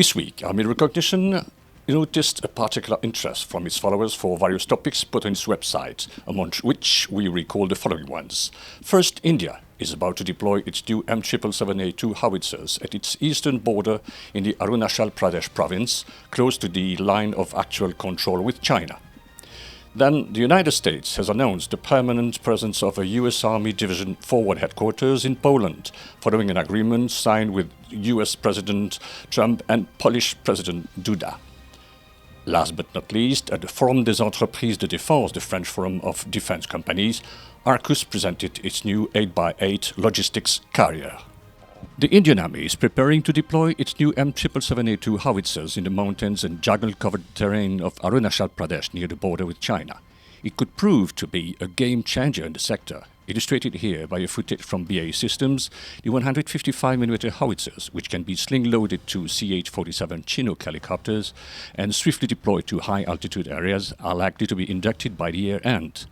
This week, Army Recognition noticed a particular interest from its followers for various topics put on its website, among which we recall the following ones. First, India is about to deploy its new M777A2 howitzers at its eastern border in the Arunachal Pradesh province, close to the line of actual control with China. Then, the United States has announced the permanent presence of a U.S. Army Division Forward Headquarters in Poland, following an agreement signed with U.S. President Trump and Polish President Duda. Last but not least, at the Forum des Entreprises de Défense, the French Forum of Defense Companies, Arquus presented its new 8x8 logistics carrier. The Indian Army is preparing to deploy its new M777A2 howitzers in the mountains and jungle-covered terrain of Arunachal Pradesh near the border with China. It could prove to be a game-changer in the sector, illustrated here by a footage from BAE Systems. The 155mm howitzers, which can be sling-loaded to CH-47 Chinook helicopters and swiftly deployed to high-altitude areas, are likely to be inducted by the year-end.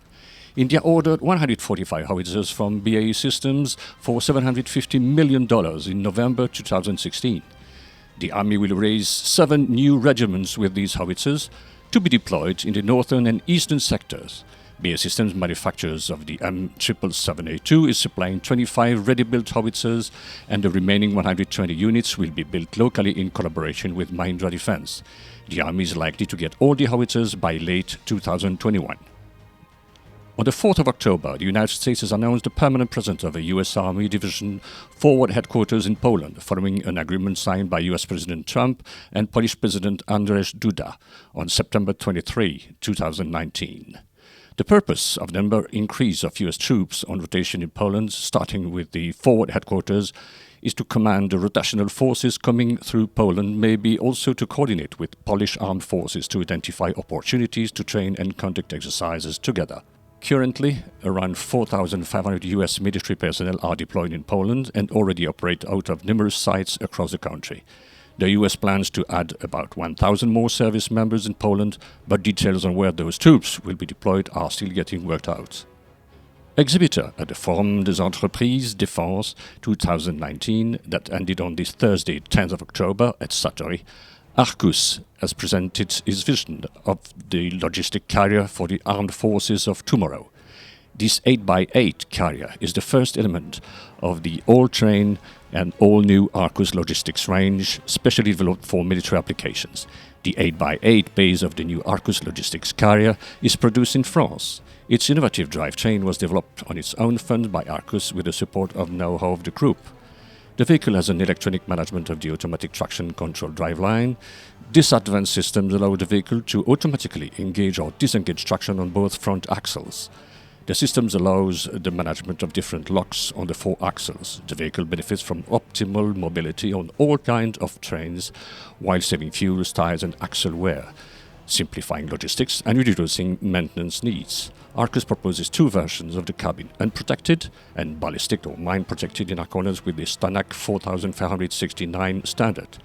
India ordered 145 howitzers from BAE Systems for $750 million in November 2016. The Army will raise 7 new regiments with these howitzers to be deployed in the northern and eastern sectors. BAE Systems, manufacturers of the M777A2, is supplying 25 ready-built howitzers, and the remaining 120 units will be built locally in collaboration with Mahindra Defence. The Army is likely to get all the howitzers by late 2021. On the 4th of October, the United States has announced the permanent presence of a U.S. Army Division Forward Headquarters in Poland, following an agreement signed by U.S. President Trump and Polish President Andrzej Duda on September 23, 2019. The purpose of the number increase of U.S. troops on rotation in Poland, starting with the Forward Headquarters, is to command the rotational forces coming through Poland, maybe also to coordinate with Polish armed forces to identify opportunities to train and conduct exercises together. Currently, around 4,500 U.S. military personnel are deployed in Poland and already operate out of numerous sites across the country. The U.S. plans to add about 1,000 more service members in Poland, but details on where those troops will be deployed are still getting worked out. Exhibitor at the Forum des Entreprises Défense 2019 that ended on this Thursday, 10th of October at Satori, Arquus has presented his vision of the logistic carrier for the armed forces of tomorrow. This 8x8 carrier is the first element of the all-terrain and all-new Arquus logistics range, specially developed for military applications. The 8x8 base of the new Arquus logistics carrier is produced in France. Its innovative drivetrain was developed on its own fund by Arquus with the support of know-how of the group. The vehicle has an electronic management of the automatic traction control driveline. This advanced system allows the vehicle to automatically engage or disengage traction on both front axles. The system allows the management of different locks on the 4 axles. The vehicle benefits from optimal mobility on all kinds of terrains while saving fuel, tires and axle wear, simplifying logistics and reducing maintenance needs. Arquus proposes 2 versions of the cabin, unprotected and ballistic or mine-protected, in accordance with the STANAG 4569 standard.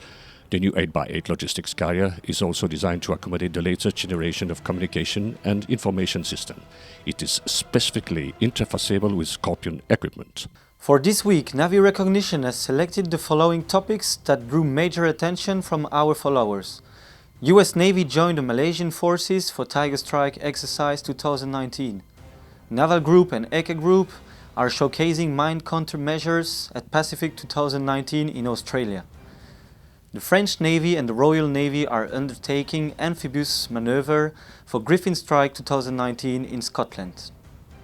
The new 8x8 logistics carrier is also designed to accommodate the latest generation of communication and information system. It is specifically interfaceable with Scorpion equipment. For this week, Navy Recognition has selected the following topics that drew major attention from our followers. U.S. Navy joined the Malaysian forces for Tiger Strike exercise 2019. Naval Group and Eke Group are showcasing mine countermeasures at Pacific 2019 in Australia. The French Navy and the Royal Navy are undertaking amphibious maneuver for Griffin Strike 2019 in Scotland.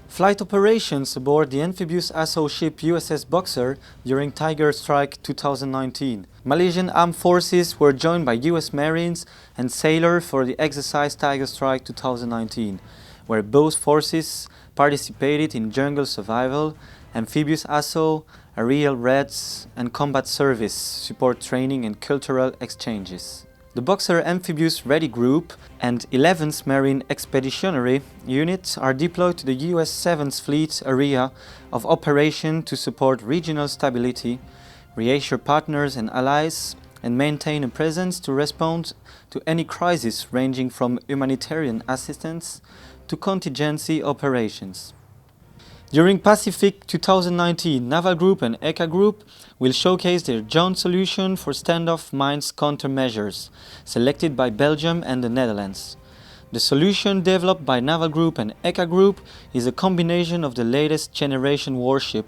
Flight operations aboard the amphibious assault ship USS Boxer during Tiger Strike 2019. Malaysian armed forces were joined by US Marines and sailors for the exercise Tiger Strike 2019, where both forces participated in jungle survival, amphibious assault, aerial raids and combat service, support training and cultural exchanges. The Boxer Amphibious Ready Group and 11th Marine Expeditionary Unit are deployed to the US 7th Fleet area of operation to support regional stability, reassure partners and allies, and maintain a presence to respond to any crisis ranging from humanitarian assistance to contingency operations. During Pacific 2019, Naval Group and ECA Group will showcase their joint solution for standoff mines countermeasures, selected by Belgium and the Netherlands. The solution developed by Naval Group and ECA Group is a combination of the latest generation warship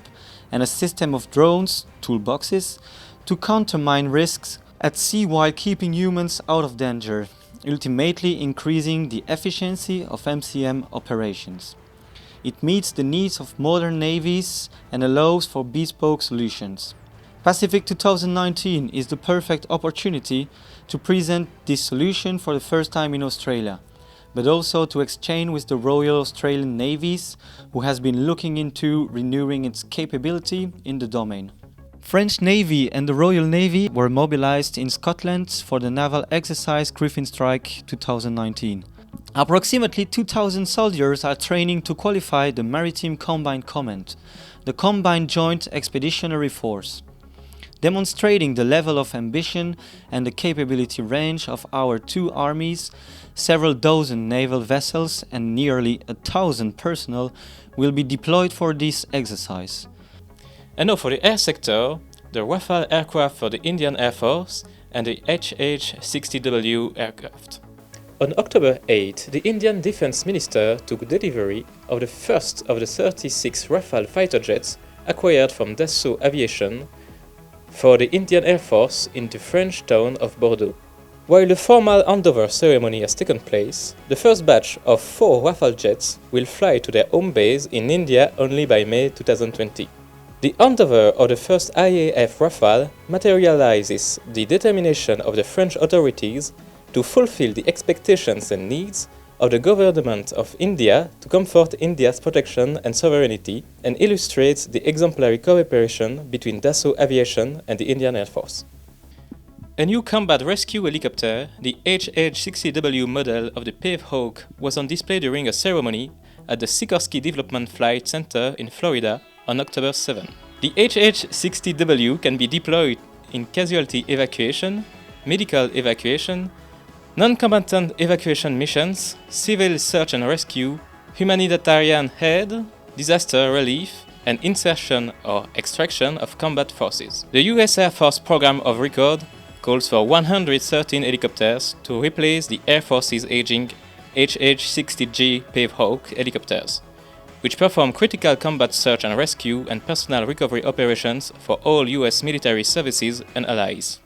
and a system of drones, toolboxes, to countermine risks at sea while keeping humans out of danger, ultimately increasing the efficiency of MCM operations. It meets the needs of modern navies and allows for bespoke solutions. Pacific 2019 is the perfect opportunity to present this solution for the first time in Australia, but also to exchange with the Royal Australian Navies, who has been looking into renewing its capability in the domain. French Navy and the Royal Navy were mobilized in Scotland for the naval exercise Griffin Strike 2019. Approximately 2,000 soldiers are training to qualify the Maritime Combined Command, the Combined Joint Expeditionary Force, demonstrating the level of ambition and the capability range of our two armies. Several dozen naval vessels and nearly 1,000 personnel will be deployed for this exercise. And now for the air sector, the Rafale aircraft for the Indian Air Force and the HH-60W aircraft. On October 8, the Indian Defense Minister took delivery of the first of the 36 Rafale fighter jets acquired from Dassault Aviation for the Indian Air Force in the French town of Bordeaux. While the formal handover ceremony has taken place, the first batch of 4 Rafale jets will fly to their home base in India only by May 2020. The handover of the first IAF Rafale materializes the determination of the French authorities to fulfill the expectations and needs of the government of India to comfort India's protection and sovereignty, and illustrates the exemplary cooperation between Dassault Aviation and the Indian Air Force. A new Combat Rescue Helicopter, the HH-60W model of the Pave Hawk, was on display during a ceremony at the Sikorsky Development Flight Center in Florida on October 7. The HH-60W can be deployed in casualty evacuation, medical evacuation, non-combatant evacuation missions, civil search and rescue, humanitarian aid, disaster relief, and insertion or extraction of combat forces. The US Air Force program of record calls for 113 helicopters to replace the Air Force's aging HH-60G Pave Hawk helicopters, which perform critical combat search and rescue and personnel recovery operations for all US military services and allies.